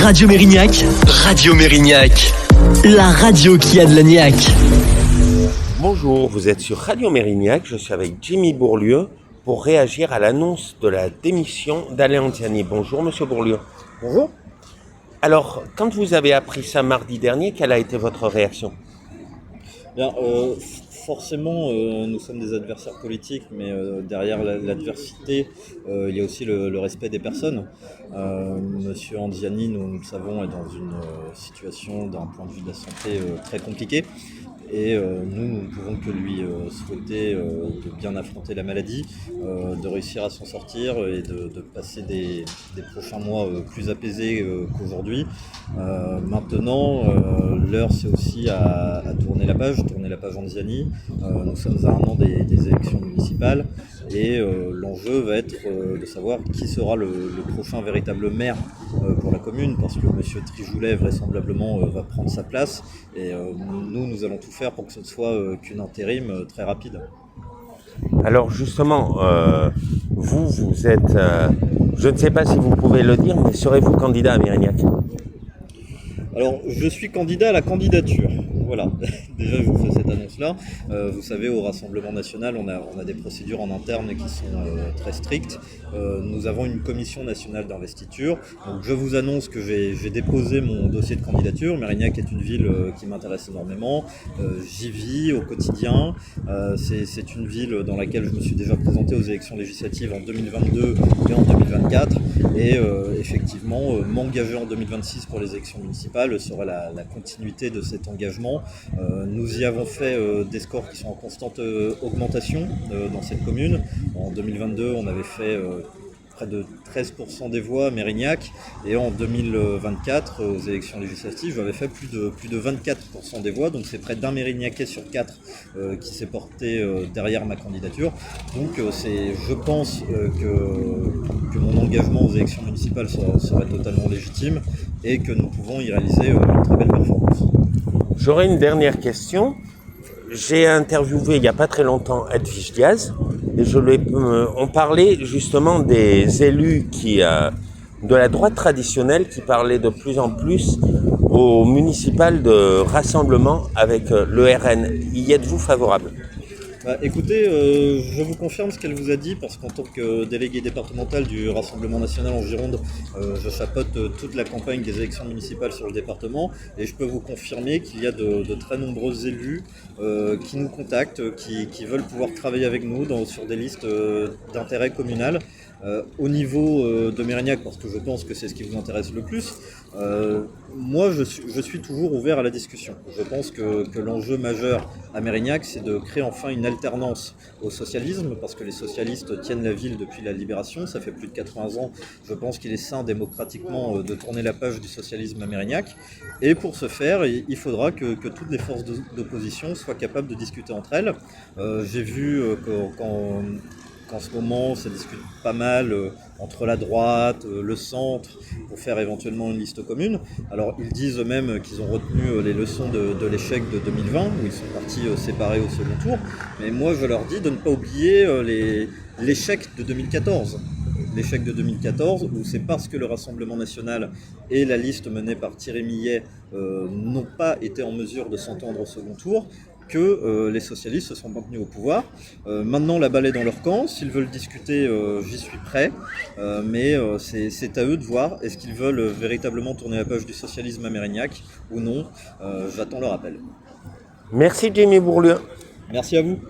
Radio Mérignac, la radio qui a de la niaque. Bonjour, vous êtes sur Radio Mérignac, je suis avec Jimmy Bourlieu pour réagir à l'annonce de la démission d'Alain Anziani. Bonjour Monsieur Bourlieu. Bonjour. Alors, quand vous avez appris ça mardi dernier, quelle a été votre réaction ? Bien, forcément, nous sommes des adversaires politiques, mais derrière l'adversité, il y a aussi le respect des personnes. Monsieur Anziani, nous le savons, est dans une situation d'un point de vue de la santé très compliquée. Et nous ne pouvons que lui souhaiter de bien affronter la maladie, de réussir à s'en sortir et de passer des prochains mois plus apaisés qu'aujourd'hui. Maintenant, l'heure c'est aussi à tourner la page Anziani. Nous sommes à un an des élections municipales et l'enjeu va être de savoir qui sera le prochain véritable maire pour la commune, parce que M. Trigoulet vraisemblablement va prendre sa place et nous allons tout faire pour que ce ne soit qu'une intérim très rapide. Alors justement, vous êtes, je ne sais pas si vous pouvez le dire, mais serez-vous candidat à Mérignac ? Alors, je suis candidat à la candidature. Voilà, déjà je vous fais cette annonce-là. Vous savez, au Rassemblement National, on a des procédures en interne qui sont très strictes. Nous avons une commission nationale d'investiture. Donc je vous annonce que j'ai déposé mon dossier de candidature. Mérignac est une ville qui m'intéresse énormément. J'y vis au quotidien. C'est une ville dans laquelle je me suis déjà présenté aux élections législatives en 2022 et en 2024. Et effectivement, m'engager en 2026 pour les élections municipales serait la continuité de cet engagement. Nous y avons fait des scores qui sont en constante augmentation dans cette commune. En 2022, on avait fait près de 13% des voix à Mérignac, et en 2024, aux élections législatives, j'avais fait plus de 24% des voix, donc c'est près d'un Mérignacais sur 4 qui s'est porté derrière ma candidature. Donc je pense que mon engagement aux élections municipales serait totalement légitime et que nous pouvons y réaliser une très belle performance. J'aurais une dernière question. J'ai interviewé il n'y a pas très longtemps Edwige Diaz et on parlait justement des élus de la droite traditionnelle qui parlaient de plus en plus au municipal de rassemblement avec le RN. Y êtes-vous favorable ? Écoutez, je vous confirme ce qu'elle vous a dit, parce qu'en tant que délégué départemental du Rassemblement National en Gironde, je chapeaute toute la campagne des élections municipales sur le département, et je peux vous confirmer qu'il y a de très nombreux élus qui nous contactent, qui veulent pouvoir travailler avec nous sur des listes d'intérêt communal. Au niveau de Mérignac, parce que je pense que c'est ce qui vous intéresse le plus, moi je suis toujours ouvert à la discussion. Je pense que l'enjeu majeur à Mérignac, c'est de créer enfin une alternance au socialisme, parce que les socialistes tiennent la ville depuis la libération, ça fait plus de 80 ans. Je pense qu'il est sain démocratiquement de tourner la page du socialisme à Mérignac, et pour ce faire, il faudra que toutes les forces d'opposition soient capables de discuter entre elles. J'ai vu qu'en ce moment, ça discute pas mal entre la droite, le centre, pour faire éventuellement une liste commune. Alors, ils disent eux-mêmes qu'ils ont retenu les leçons de l'échec de 2020, où ils sont partis séparés au second tour. Mais moi, je leur dis de ne pas oublier l'échec de 2014. L'échec de 2014, où c'est parce que le Rassemblement National et la liste menée par Thierry Millet n'ont pas été en mesure de s'entendre au second tour, que les socialistes se sont maintenus au pouvoir. Maintenant, la balle est dans leur camp. S'ils veulent discuter, j'y suis prêt. Mais c'est à eux de voir, est-ce qu'ils veulent véritablement tourner la page du socialisme à Mérignac ou non. J'attends leur appel. Merci Jimmy Bourlieu. Merci à vous.